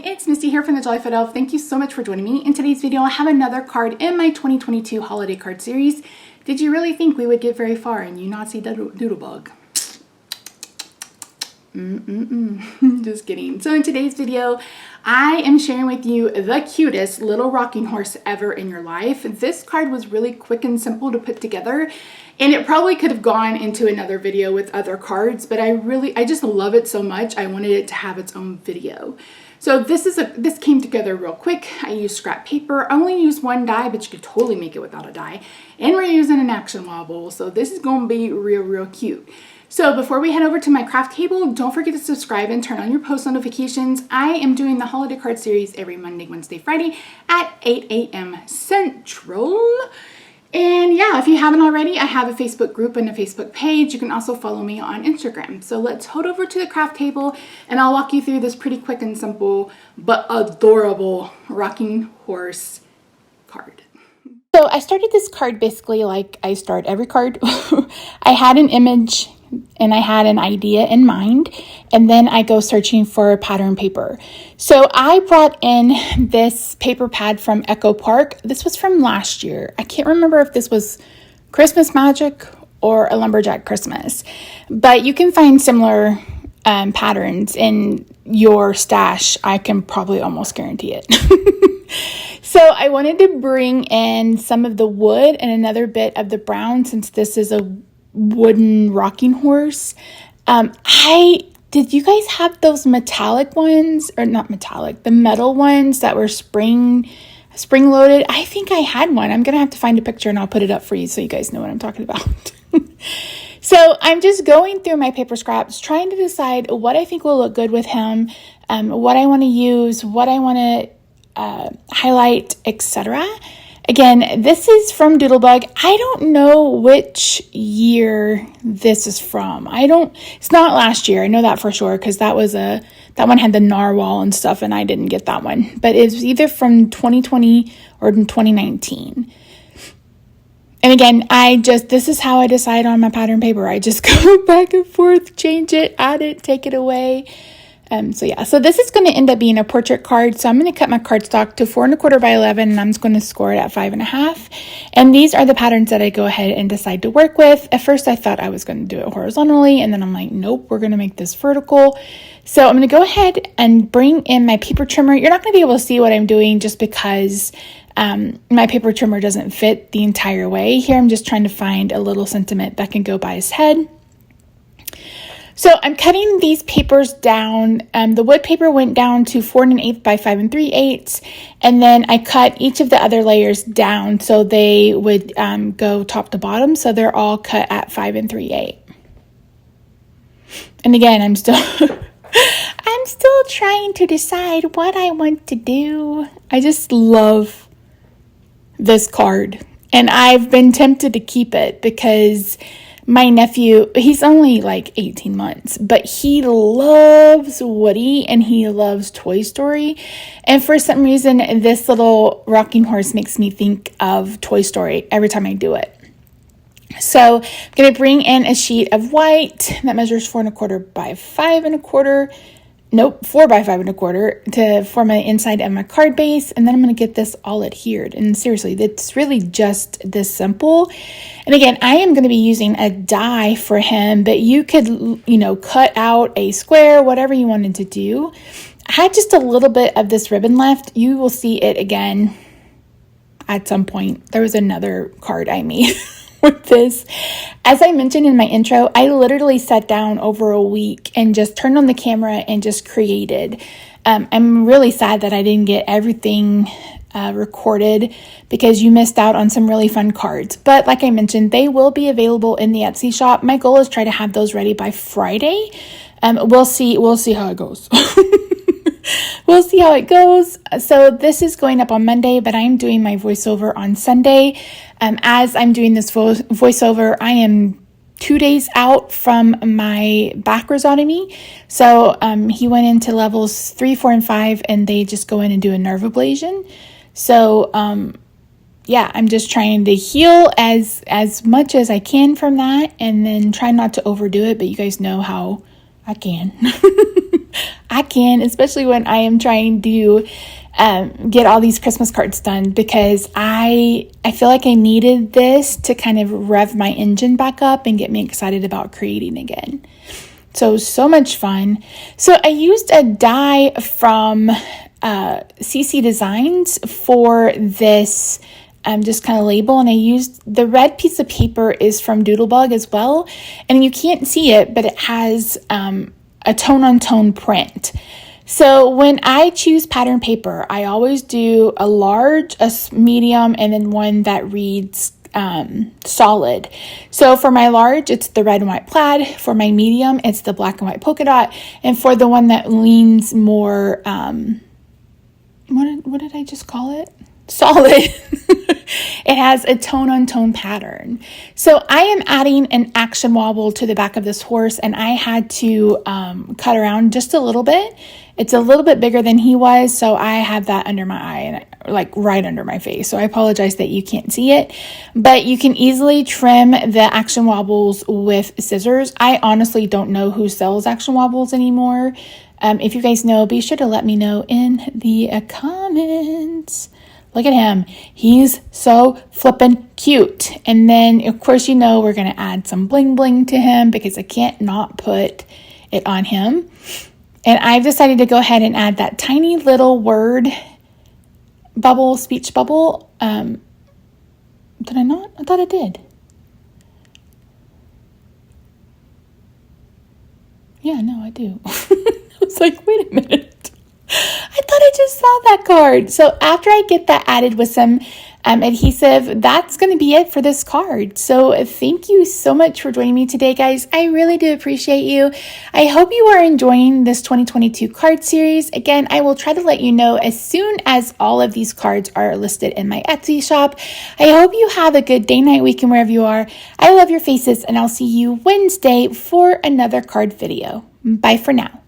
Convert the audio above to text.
it's Misty here from TheJollyFatElf. Thank you so much for joining me. In today's video, I have another card in my 2022 holiday card series. Did you really think we would get very far and you not see Doodlebug? Just kidding. So in today's video, I am sharing with you the cutest little rocking horse ever in your life. This card was really quick and simple to put together, and it probably could have gone into another video with other cards, but I just love it so much. I wanted it to have its own video. So this came together real quick. I used scrap paper. I only used one die, but you could totally make it without a die. And we're using an action wobble, so this is going to be real cute. So before we head over to my craft table, don't forget to subscribe and turn on your post notifications. I am doing the holiday card series every Monday, Wednesday, Friday at 8 a.m. Central. And yeah, if you haven't already, I have a Facebook group and a Facebook page. You can also follow me on Instagram. So let's head over to the craft table and I'll walk you through this pretty quick and simple but adorable rocking horse card. So I started this card basically like I start every card. I had an image and I had an idea in mind, and then I go searching for pattern paper. So I brought in this paper pad from Echo Park. This was from last year. I can't remember if this was Christmas Magic or a Lumberjack Christmas, but you can find similar patterns in your stash. I can probably almost guarantee it. So I wanted to bring in some of the wood and another bit of the brown, since this is a wooden rocking horse. Did you guys have those metallic ones, or not metallic, the metal ones that were spring loaded? I think I had one. I'm gonna have to find a picture and I'll put it up for you so you guys know what I'm talking about. So I'm just going through my paper scraps, trying to decide what I think will look good with him, what I want to use, what I want to highlight, etc. Again, this is from Doodlebug. I don't know which year this is from. It's not last year. I know that for sure, because that one had the narwhal and stuff, and I didn't get that one. But it's either from 2020 or 2019. And again, this is how I decide on my pattern paper. I just go back and forth, change it, add it, take it away. So this is going to end up being a portrait card. So I'm going to cut my cardstock to 4 1/4 by 11, and I'm just going to score it at 5 1/2. And these are the patterns that I go ahead and decide to work with. At first I thought I was going to do it horizontally, and then I'm like, nope, we're going to make this vertical. So I'm going to go ahead and bring in my paper trimmer. You're not going to be able to see what I'm doing just because my paper trimmer doesn't fit the entire way. Here I'm just trying to find a little sentiment that can go by his head. So I'm cutting these papers down. The wood paper went down to 4 1/8 by 5 3/8, and then I cut each of the other layers down so they would go top to bottom. So they're all cut at 5 3/8. And again, I'm still trying to decide what I want to do. I just love this card, and I've been tempted to keep it because my nephew, he's only like 18 months, but he loves Woody and he loves Toy Story. And for some reason, this little rocking horse makes me think of Toy Story every time I do it. So I'm going to bring in a sheet of white that measures 4 1/4 by 5 1/4. Nope, 4 by 5 1/4 to form an inside of my card base. And then I'm going to get this all adhered. And seriously, it's really just this simple. And again, I am going to be using a die for him, but you could, cut out a square, whatever you wanted to do. I had just a little bit of this ribbon left. You will see it again at some point. There was another card I made with this. As I mentioned in my intro, I literally sat down over a week and just turned on the camera and just created. I'm really sad that I didn't get everything recorded because you missed out on some really fun cards. But like I mentioned, they will be available in the Etsy shop. My goal is try to have those ready by Friday. We'll see how it goes. We'll see how it goes. So this is going up on Monday, but I'm doing my voiceover on Sunday. As I'm doing this voiceover, I am 2 days out from my back rhizotomy. So he went into levels 3, 4, and 5, and they just go in and do a nerve ablation. So yeah, I'm just trying to heal as much as I can from that, and then try not to overdo it. But you guys know how I can. I can, especially when I am trying to get all these Christmas cards done, because I feel like I needed this to kind of rev my engine back up and get me excited about creating again. So much fun. So I used a die from CC Designs for this just kind of label, and I used the red piece of paper is from Doodlebug as well, and you can't see it, but it has a tone-on-tone print. So when I choose pattern paper, I always do a large, a medium, and then one that reads solid. So for my large, it's the red and white plaid. For my medium, it's the black and white polka dot. And for the one that leans more, what did I just call it? Solid. It has a tone-on-tone pattern. So I am adding an action wobble to the back of this horse, and I had to cut around just a little bit. It's a little bit bigger than he was, so I have that under my eye, and like right under my face. So I apologize that you can't see it, but you can easily trim the action wobbles with scissors. I honestly don't know who sells action wobbles anymore. If you guys know, be sure to let me know in the comments. Look at him. He's so flippin' cute. And then, of course, you know we're going to add some bling bling to him because I can't not put it on him. And I've decided to go ahead and add that tiny little word bubble, speech bubble. Did I not? I thought I did. Yeah, no, I do. I was like, wait a minute. I thought I just saw that card. So after I get that added with some adhesive, that's going to be it for this card. So thank you so much for joining me today, guys. I really do appreciate you. I hope you are enjoying this 2022 card series. Again, I will try to let you know as soon as all of these cards are listed in my Etsy shop. I hope you have a good day, night, weekend, wherever you are. I love your faces, and I'll see you Wednesday for another card video. Bye for now.